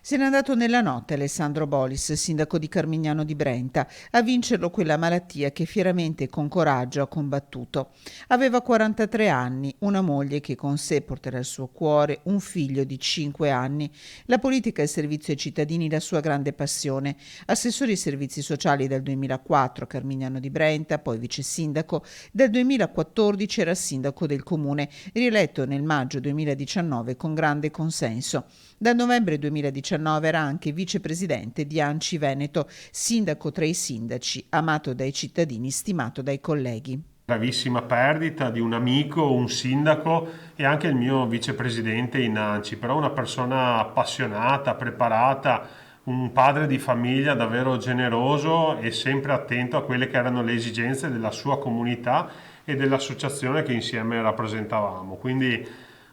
Se n'è andato nella notte Alessandro Bolis, sindaco di Carmignano di Brenta, a vincerlo quella malattia che fieramente e con coraggio ha combattuto. Aveva 43 anni, una moglie che con sé porterà il suo cuore, un figlio di 5 anni. La politica e il servizio ai cittadini la sua grande passione. Assessore ai servizi sociali dal 2004 a Carmignano di Brenta, poi vice sindaco. Dal 2014 era sindaco del comune, rieletto nel maggio 2019 con grande consenso. Dal novembre 2019 era anche vicepresidente di ANCI Veneto, sindaco tra i sindaci, amato dai cittadini, stimato dai colleghi. Gravissima perdita di un amico, un sindaco e anche il mio vicepresidente in ANCI, però una persona appassionata, preparata, un padre di famiglia davvero generoso e sempre attento a quelle che erano le esigenze della sua comunità e dell'associazione che insieme rappresentavamo. Quindi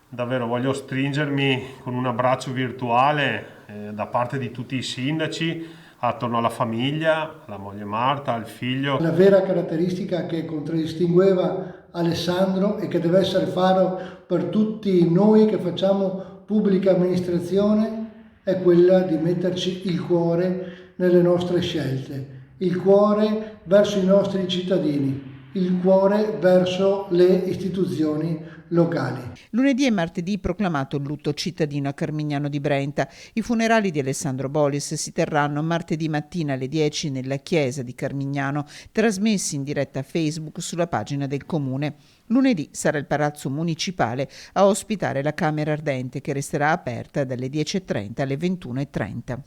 davvero voglio stringermi con un abbraccio virtuale da parte di tutti i sindaci attorno alla famiglia, alla moglie Marta, al figlio. La vera caratteristica che contraddistingueva Alessandro e che deve essere faro per tutti noi che facciamo pubblica amministrazione è quella di metterci il cuore nelle nostre scelte, il cuore verso i nostri cittadini, il cuore verso le istituzioni locali. Lunedì e martedì proclamato il lutto cittadino a Carmignano di Brenta. I funerali di Alessandro Bolis si terranno martedì mattina alle 10 nella chiesa di Carmignano, trasmessi in diretta a Facebook sulla pagina del comune. Lunedì sarà il Palazzo Municipale a ospitare la Camera Ardente che resterà aperta dalle 10:30 alle 21:30.